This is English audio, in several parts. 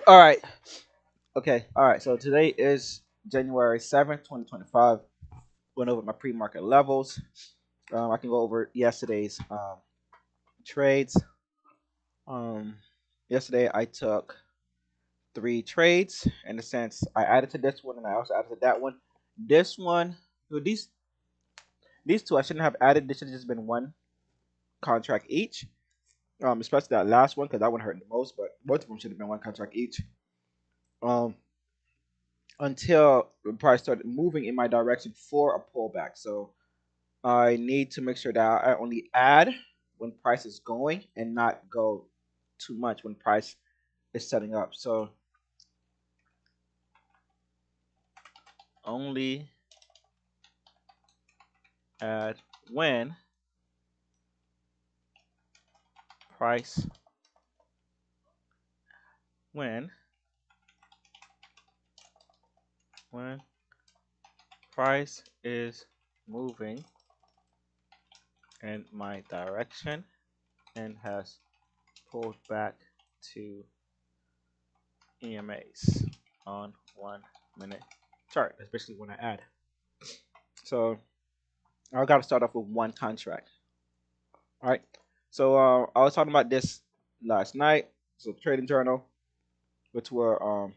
All right. Okay. All right. So today is January 7th, 2025. Went over my pre-market levels. I can go over yesterday's trades. Um, Yesterday I took three trades. In a sense, I added to this one and I also added to that one. This one, well, these two I shouldn't have added. This should have just been one contract each. Especially that last one because that one hurt the most. But both of them should have been one contract each. Um, until the price started moving in my direction for a pullback. So I need to make sure that I only add when price is going and not go too much when price is setting up. So only add when price when when price is moving in my direction and has pulled back to EMAs on 1 minute chart, especially when I add. So I got to start off with one contract. All right. So I was talking about this last night. So trading journal, which were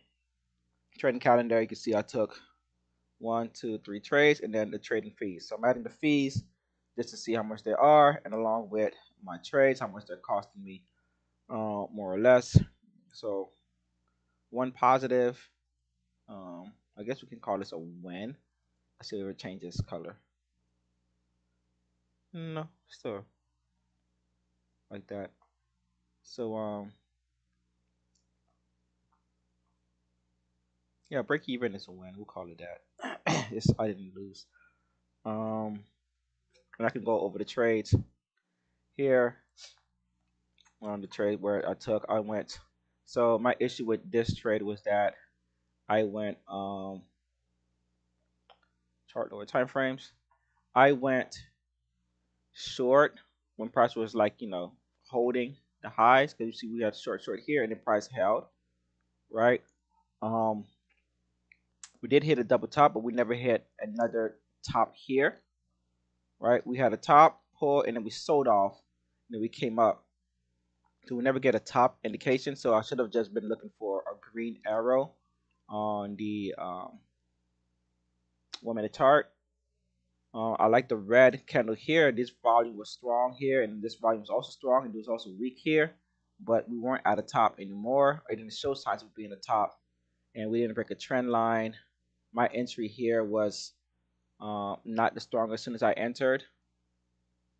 trading calendar. You can see I took one, two, three trades, and then the trading fees. So I'm adding the fees just to see how much they are, and along with my trades, how much they're costing me, more or less. So one positive. I guess we can call this a win. Let's see if it changes color. No, still like that. So yeah, break even is a win. We'll call it that. It's I didn't lose. Um, and I can go over the trades here on the trade where I went. So my issue with this trade was that I went chart lower time frames. I went short when price was like holding the highs because you see we had short here and the price held right. Um, we did hit a double top, but we never hit another top here, right? We had a top pull and then we sold off, and then we came up. So we never get a top indication. So I should have just been looking for a green arrow on the 1 minute chart. I like the red candle here. This volume was strong here, and this volume was also strong, and it was also weak here. But we weren't at a top anymore. It didn't show signs of being a top, and we didn't break a trend line. My entry here was not the strongest. As soon as I entered,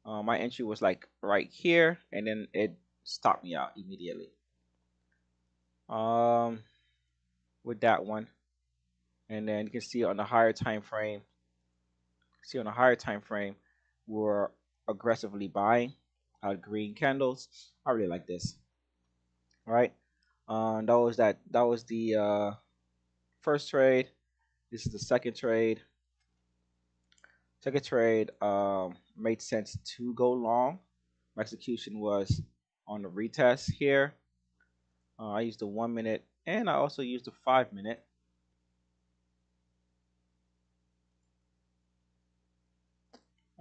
my entry was like right here, and then it stopped me out immediately. Um, with that one, and then you can see on the higher time frame. See on a higher time frame, we're aggressively buying green candles. I really like this. All right. That was the first trade. This is the second trade. Second trade made sense to go long. My execution was on the retest here. I used the 1 minute and I also used the 5 minute.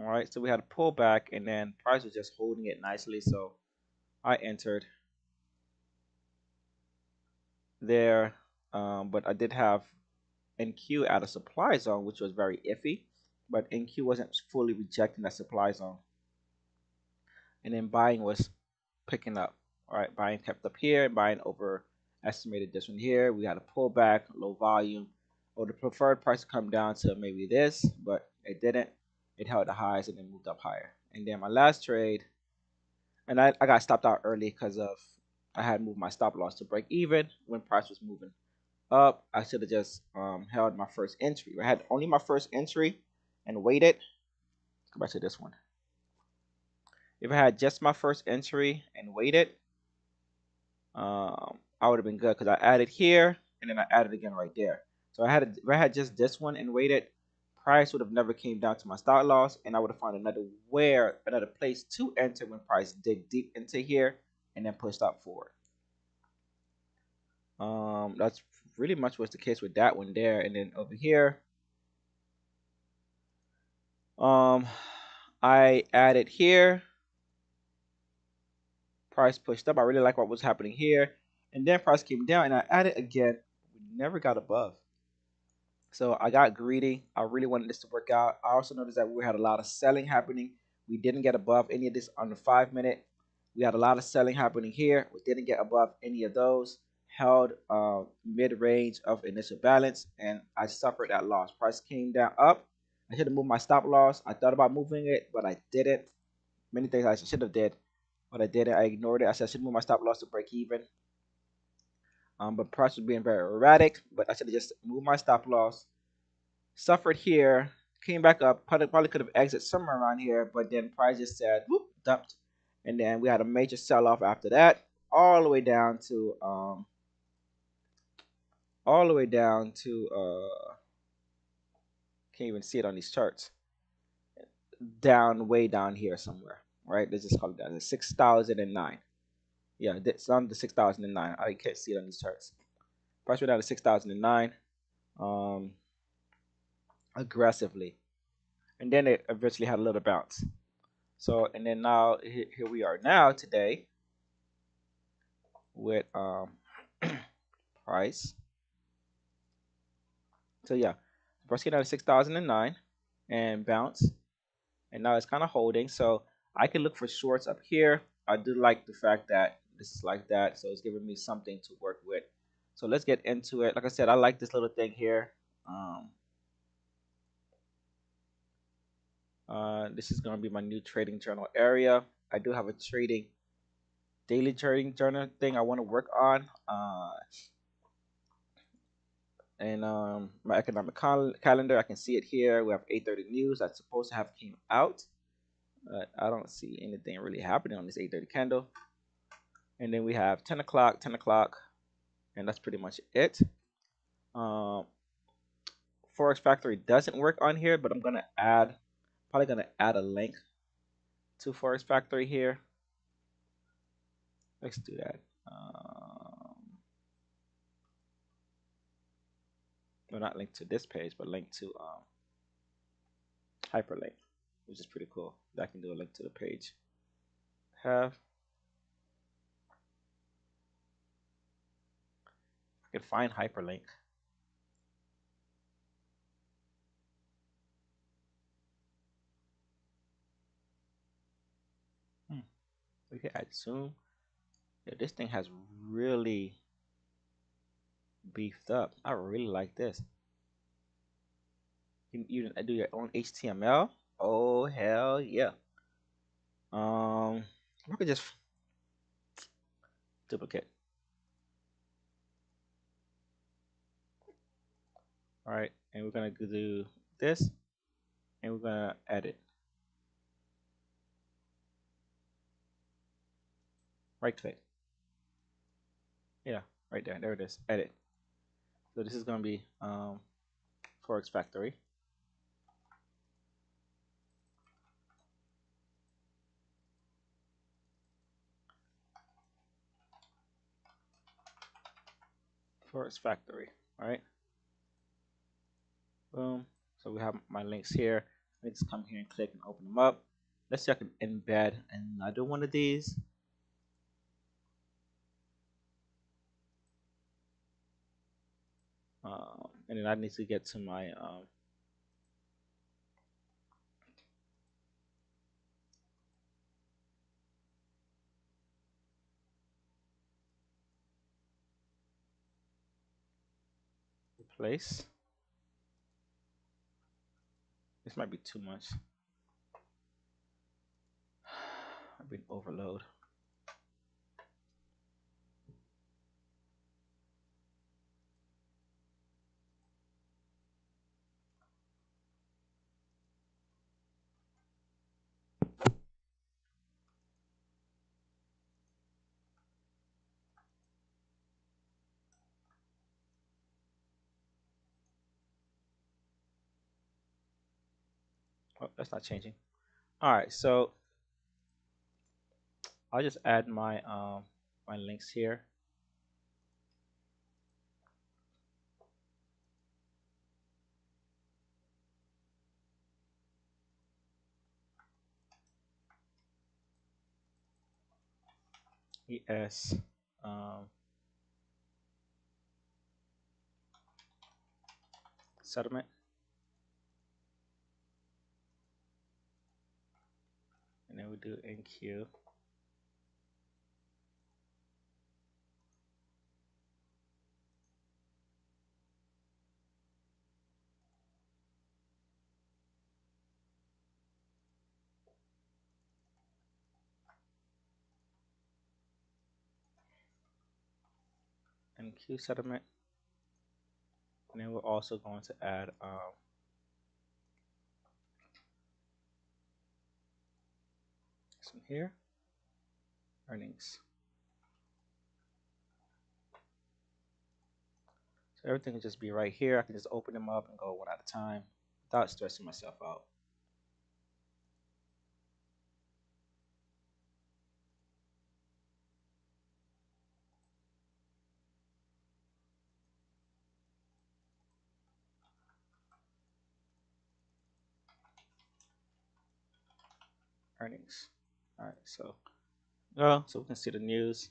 All right, so we had a pullback and then price was just holding it nicely. So I entered there, but I did have NQ at a supply zone, which was very iffy. But NQ wasn't fully rejecting that supply zone, and then buying was picking up. All right, buying kept up here, buying overestimated this one here. We had a pullback, low volume. Or the preferred price to come down to maybe this, but it didn't. It held the highs and then moved up higher. And then my last trade, and I got stopped out early because of I had moved my stop loss to break even when price was moving up. I should have just held my first entry. I had only my first entry and waited. Let's go back to this one. If I had just my first entry and waited, I would have been good because I added here and then I added again right there. So if I had just this one and waited, price would have never came down to my stop loss, and I would have found another place to enter when price dig deep into here and then pushed up forward. That's really much was the case with that one there. And then over here, um, I added here, price pushed up. I really like what was happening here. And then price came down and I added again. We never got above. So I got greedy. I really wanted this to work out. I also noticed that we had a lot of selling happening. We didn't get above any of this on the 5 minute. We had a lot of selling happening here. We didn't get above any of those. Held mid range of initial balance, and I suffered that loss. Price came down up. I should have moved my stop loss. I thought about moving it, but I didn't. Many things I should have did, but I didn't. I ignored it. I said I should move my stop loss to break even. But price was being very erratic. But I should have just moved my stop loss. Suffered here, came back up. Probably could have exited somewhere around here, but then price just said whoop, dumped, and then we had a major sell-off after that, all the way down to can't even see it on these charts. Down way down here somewhere, right? Let's just call it that. The 6,009. Yeah, it's on the 6,009. I can't see it on these charts. Price went down to 6,009. Um, aggressively, and then it eventually had a little bounce. So, and then now here we are now today with price. So yeah, price came down to 6,009 and bounce, and now it's kind of holding. So I can look for shorts up here. I do like the fact that this is like that, so it's giving me something to work with. So let's get into it. Like I said, I like this little thing here. This is going to be my new trading journal area. I do have a daily trading journal thing I want to work on. And my economic calendar, I can see it here. We have 8:30 news that's supposed to have came out. I don't see anything really happening on this 8:30 candle. And then we have 10 o'clock, 10 o'clock, and that's pretty much it. Um, Forex Factory doesn't work on here, but I'm gonna probably gonna add a link to Forex Factory here. Let's do that. No, not link to this page, but link to hyperlink, which is pretty cool. I can do a link to the page. I can find hyperlink. We can add zoom. Yeah, this thing has really beefed up. I really like this. You do your own HTML. Oh hell yeah. I could just duplicate. All right, and we're gonna do this, and we're gonna edit. Right click. Yeah, right there. There it is. Edit. So this is gonna be Forex Factory. Forex Factory. All right. Boom. So we have my links here. Let me just come here and click and open them up. Let's see if I can embed and I do one of these. And then I need to get to my replace. This might be too much. I've been overload. Oh, that's not changing. All right, so I'll just add my my links here. ES um, settlement, and then we do NQ. NQ settlement, and then we're also going to add some here, earnings. So everything will just be right here. I can just open them up and go one at a time without stressing myself out. Earnings. All right, so so we can see the news,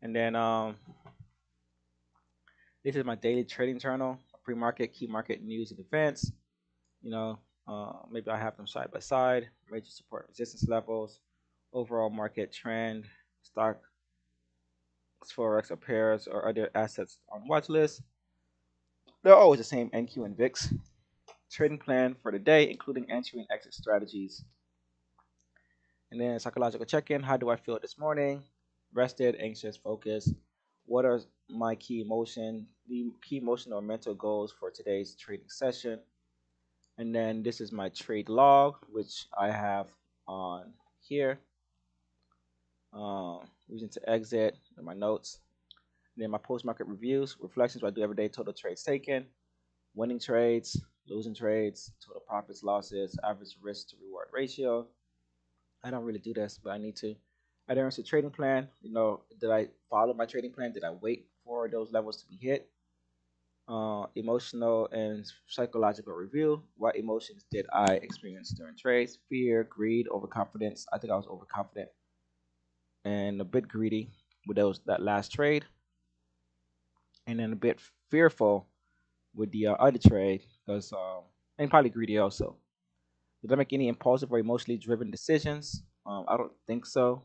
and then this is my daily trading journal, pre-market, key market news and events. You know, maybe I have them side by side, major support resistance levels, overall market trend, stock, forex or pairs or other assets on watch list. They're always the same: NQ and VIX. Trading plan for the day, including entry and exit strategies. And then psychological check-in. How do I feel this morning? Rested, anxious, focused. What are my the key emotional or mental goals for today's trading session? And then this is my trade log, which I have on here. Reason to exit, and my notes. And then my post-market reviews, reflections, what I do every day, total trades taken, winning trades, losing trades, total profits, losses, average risk to reward ratio. I don't really do this, but I need to. Adherence to trading plan. Did I follow my trading plan? Did I wait for those levels to be hit? Emotional and psychological review. What emotions did I experience during trades? Fear, greed, overconfidence. I think I was overconfident and a bit greedy with that last trade, and then a bit fearful with the other trade because and probably greedy also. Did I make any impulsive or emotionally driven decisions? I don't think so.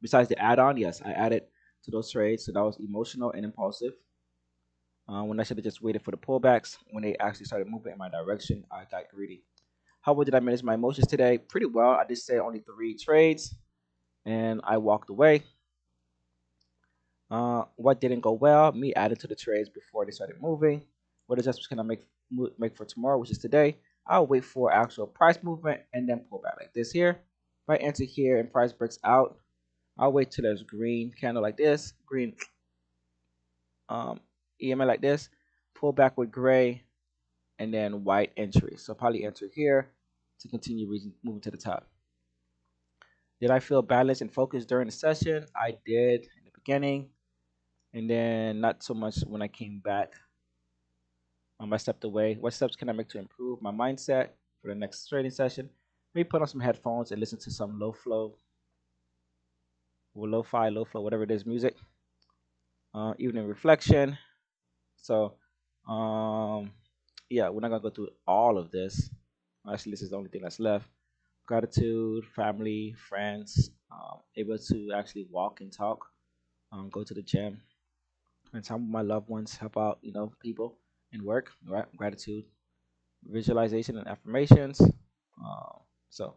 Besides the add-on, yes, I added to those trades, so that was emotional and impulsive. When I should have just waited for the pullbacks, when they actually started moving in my direction, I got greedy. How well did I manage my emotions today? Pretty well. I did say only 3 trades, and I walked away. What didn't go well? Me adding to the trades before they started moving. What adjustments can I make for tomorrow, which is today? I'll wait for actual price movement and then pull back like this here. If I enter here and price breaks out, I'll wait till there's green candle like this, green um, EMA like this, pull back with gray, and then white entry. So probably enter here to continue moving to the top. Did I feel balanced and focused during the session? I did in the beginning, and then not so much when I came back. I stepped away. What steps can I make to improve my mindset for the next trading session? Maybe put on some headphones and listen to some low flow, or lo-fi, low flow, whatever it is, music. Evening reflection. So, um, yeah, we're not gonna go through all of this. Actually, this is the only thing that's left. Gratitude, family, friends, able to actually walk and talk, go to the gym, spend time with my loved ones, help out, people and work. Right? Gratitude, visualization, and affirmations. So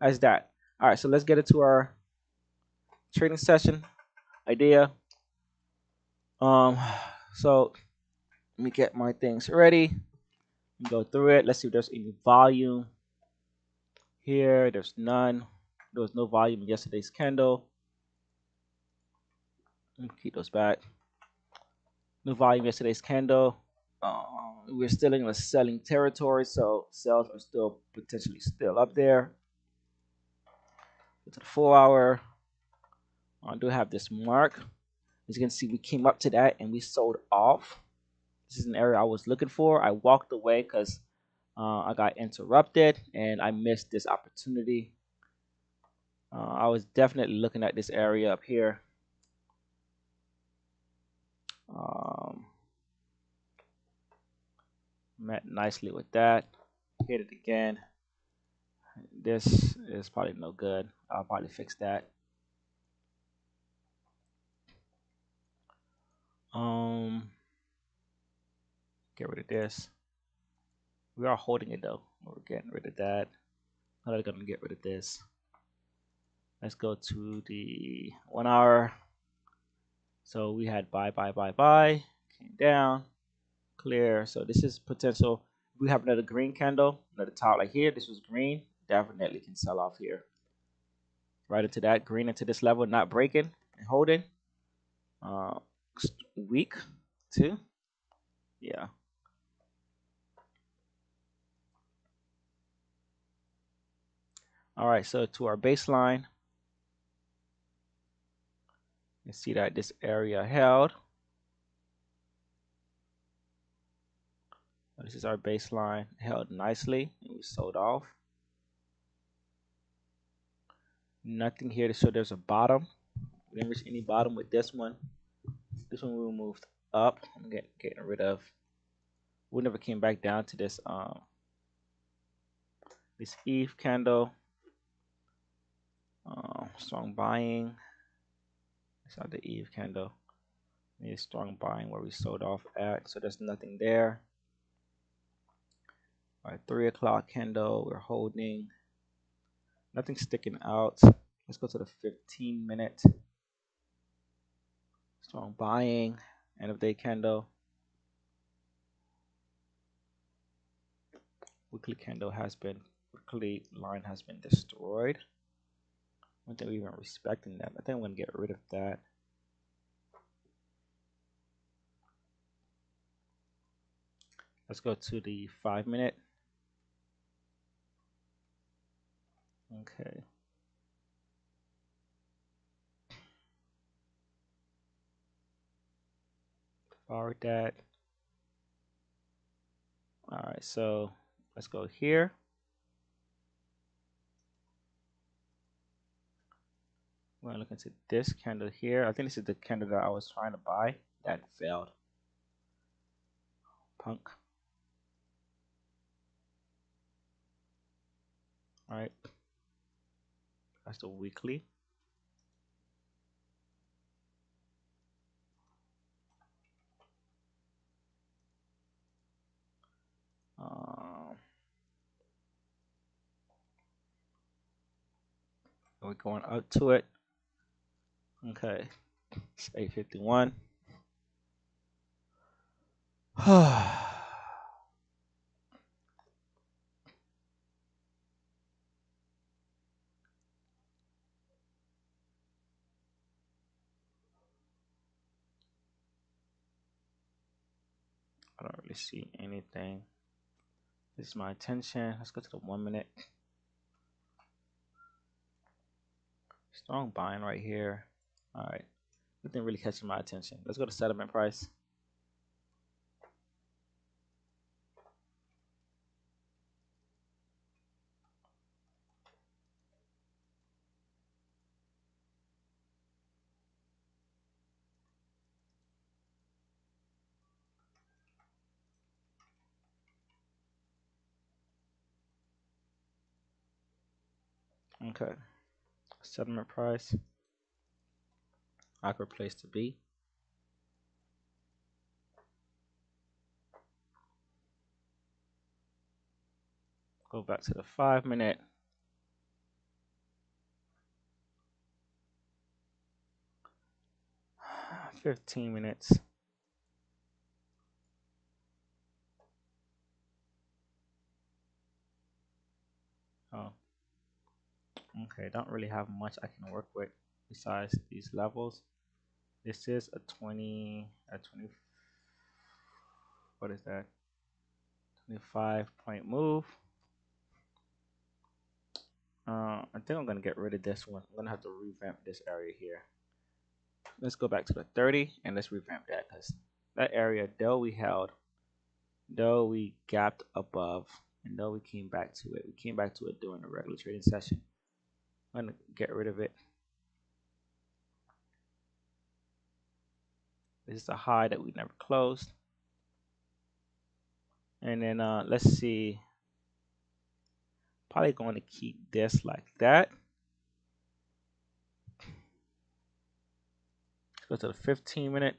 that's that. All right, so let's get into our trading session idea. Um, so let me get my things ready. Go through it. Let's see if there's any volume here. There's none. There was no volume in yesterday's candle. Keep those back. No volume yesterday's candle. We're still in a selling territory, so sales are still potentially still up there. Go to the 4 hour. I do have this mark. As you can see, we came up to that and we sold off. This is an area I was looking for. I walked away because I got interrupted and I missed this opportunity. I was definitely looking at this area up here. Met nicely with that. Hit it again. This is probably no good. I'll probably fix that. Um, get rid of this. We are holding it though. We're getting rid of that. How are we gonna get rid of this? Let's go to the 1 hour. So we had buy, came down, clear. So this is potential. We have another green candle, another top like here. This was green. Definitely can sell off here. Right into that green into this level, not breaking and holding. Uh, weak too. Yeah. All right. So to our baseline, you see that this area held. This is our baseline, held nicely, and we sold off. Nothing here to show there's a bottom. We didn't reach any bottom with this one. This one we moved up. I'm getting rid of. We never came back down to this Eve candle. Strong buying. It's not the Eve candle. Need strong buying where we sold off at. So there's nothing there. All right, 3 o'clock candle. We're holding. Nothing sticking out. Let's go to the 15-minute. Strong buying. End of day candle. Weekly candle has been, weekly line has been destroyed. I don't think we're even respecting that. I think I'm going to get rid of that. Let's go to the 5-minute. Okay. Forward that. All right, so let's go here. We're going to look into this candle here. I think this is the candle that I was trying to buy. That failed. Punk. All right. That's the weekly. We're going up to it. Okay. It's 8:51. I don't really see anything. This is my attention. Let's go to the 1-minute. Strong buying right here. All right. Nothing really catching my attention. Let's go to settlement price. Okay. Settlement price. Awkward place to be. Go back to the 5-minute. — 15 minutes. Oh. Okay, don't really have much I can work with besides these levels. This is a 20, what is that? 25-point move. I think I'm gonna get rid of this one. I'm gonna have to revamp this area here. Let's go back to the 30 and let's revamp that because that area, though we held, though we gapped above, and though we came back to it, during the regular trading session. I'm gonna get rid of it. This is a high that we never closed. And then let's see. Probably going to keep this like that. Let's go to the 15 minute.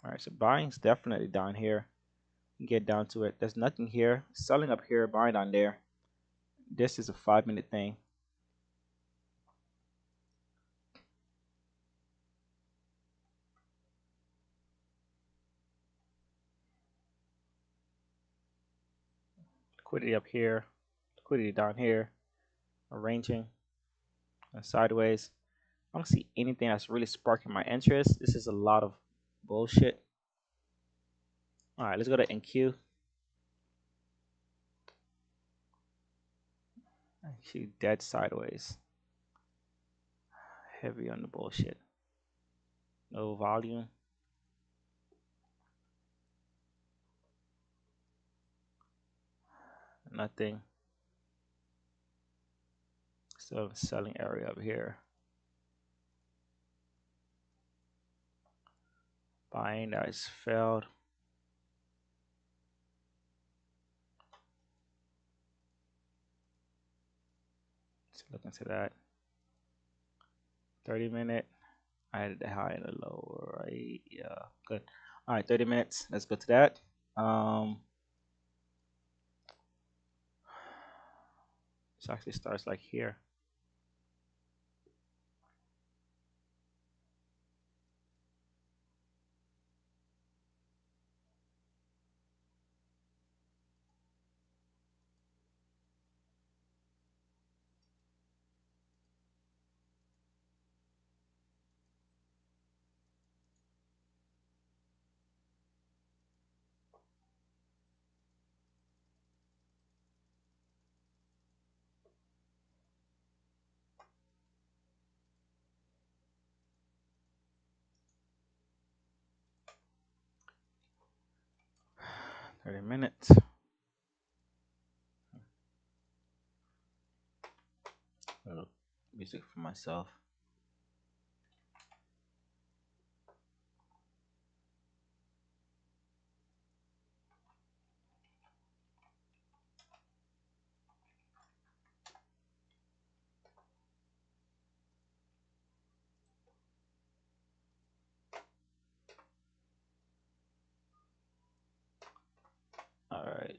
All right, so buying's definitely down here. Get down to it. There's nothing here. Selling up here, buying down there. This is a 5 minute thing. Liquidity up here, liquidity down here, arranging and sideways. I don't see anything that's really sparking my interest. This is a lot of bullshit. All right, let's go to NQ. Actually, dead sideways. Heavy on the bullshit. No volume. Nothing. Still selling area up here. Buying that is failed. Let's look into that. 30 minute. I had the high and the low, right? Yeah, good. All right, 30 minutes. Let's go to that. This actually starts like here. Thirty minutes. Music for myself. All right.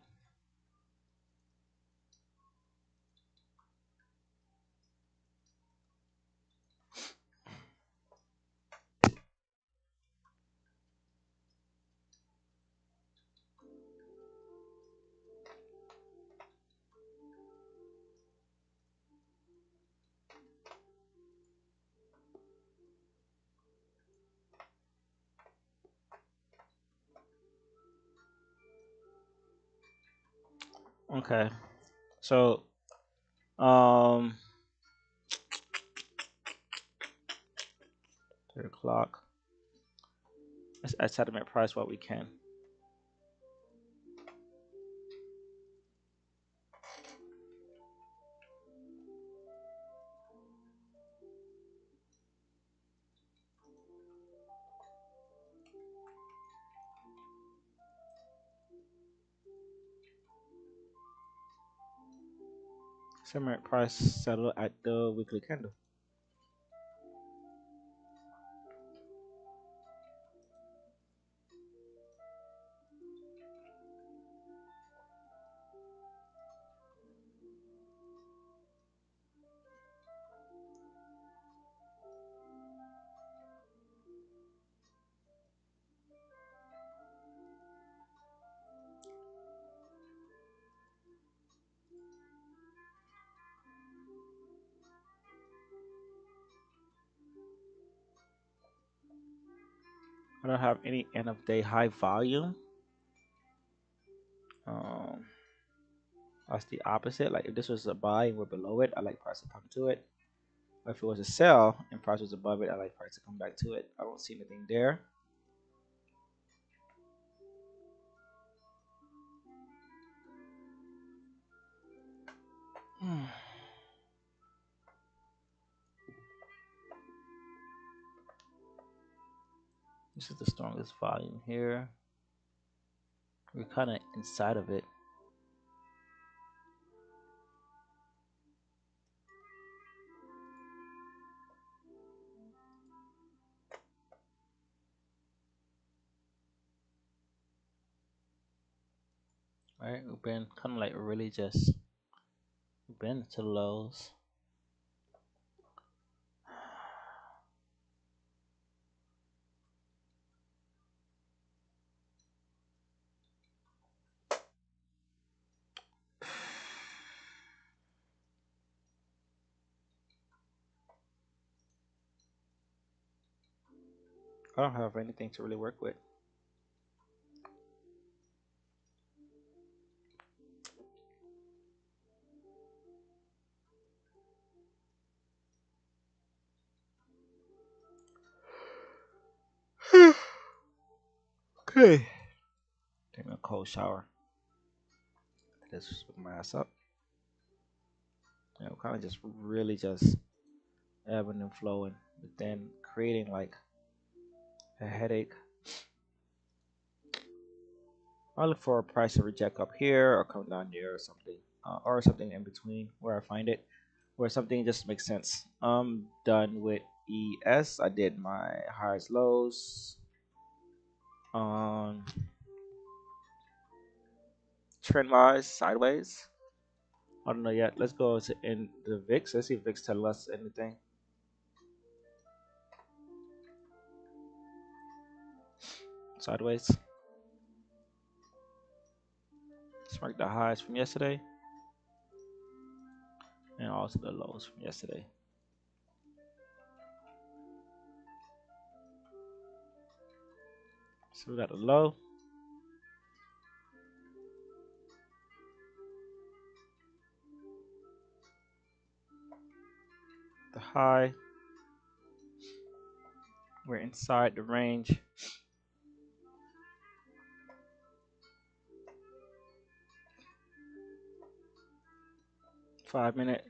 Okay. So, um, 3 o'clock. Let's add settlement price while we can. Settlement price settle at the weekly candle. I don't have any end of day high volume. Um, that's the opposite. Like if this was a buy and we're below it, I like price to come to it. If it was a sell and price was above it, I like price to come back to it. I don't see anything there. This is the strongest volume here. We're kind of inside of it. Right? We've been kind of like really just we've been to the lows. I don't have anything to really work with. Okay. Take a cold shower. Just put my ass up. Kind of just really just ebbing and flowing, but then creating like a headache. I look for a price to reject up here or come down there or something in between where I find it, where something just makes sense. I'm done with ES. I did my highs, lows. Um, Trend wise, sideways. I don't know yet. Let's go to in the VIX. Let's see if VIX tell us anything. Sideways. Let's mark the highs from yesterday and also the lows from yesterday. So we got the low, the high. We're inside the range. 5 minute.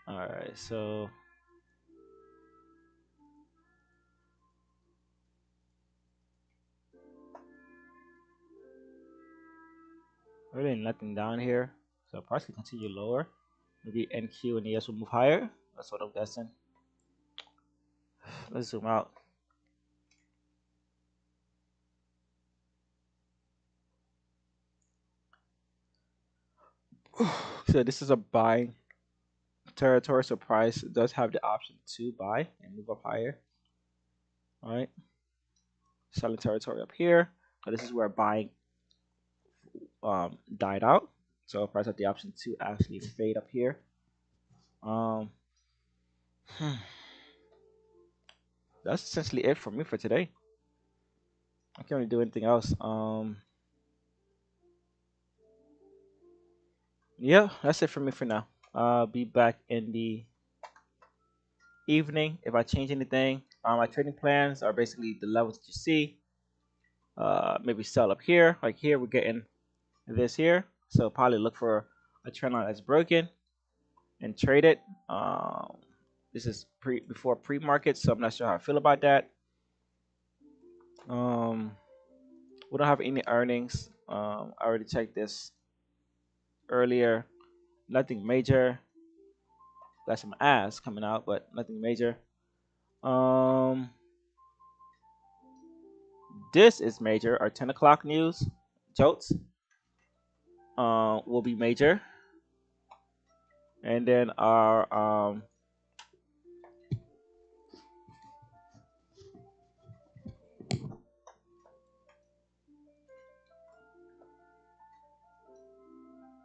All right, so really nothing down here. So price can continue lower. Maybe NQ and ES will move higher. That's what I'm guessing. Let's zoom out. So this is a buying territory. So price does have the option to buy and move up higher. All right. Selling territory up here. So this is where buying died out. So price has the option to actually fade up here. Um, that's essentially it for me for today. I can't really do anything else. Yeah, that's it for me for now. I'll be back in the evening if I change anything. My trading plans are basically the levels that you see. Maybe sell up here. Like here, we're getting this here. So probably look for a trend line that's broken and trade it. This is before pre-market, so I'm not sure how I feel about that. Um, we don't have any earnings. I already checked this earlier. Nothing major. Got some ads coming out, but nothing major. Um, this is major. Our 10 o'clock news, jolts, will be major, and then our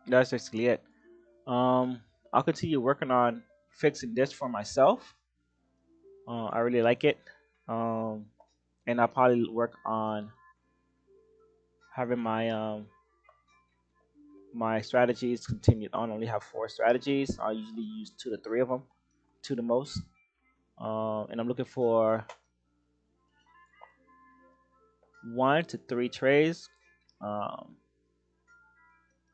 that's basically it. I'll continue working on fixing this for myself. I really like it. Um, and I'll probably work on having my strategies continued on. I only have 4 strategies. I usually use 2 to 3 of them. to the most, and I'm looking for 1 to 3 trades. Um,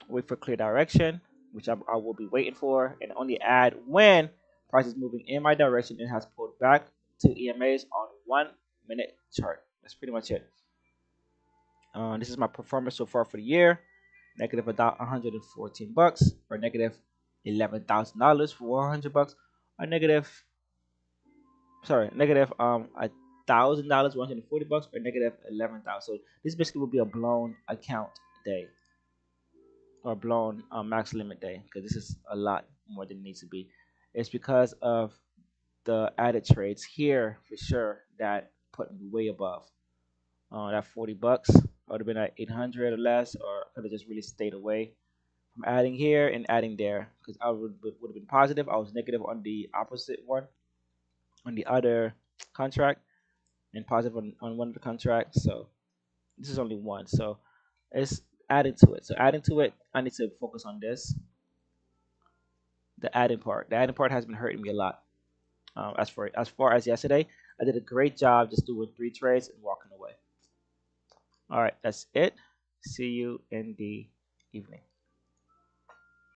Wait for clear direction, which I will be waiting for, and only add when price is moving in my direction and has pulled back to EMAs on 1 minute chart. That's pretty much it. This is my performance so far for the year. Negative about 114 bucks, or negative $11,000 for 100 bucks, or negative $1,000 $140, or negative 11,000. So this basically will be a blown account day, or blown max limit day, because this is a lot more than it needs to be. It's because of the added trades here for sure that put me way above that 40 bucks. I would have been at 800 or less, or could have just really stayed away from adding here and adding there, because I would have been positive. I was negative on the opposite one, on the other contract, and positive on one of the contracts. So this is only one. So it's adding to it. So adding to it, I need to focus on this, the adding part. The adding part has been hurting me a lot. As far as yesterday, I did a great job just doing 3 trades and walking away. All right, that's it. See you in the evening.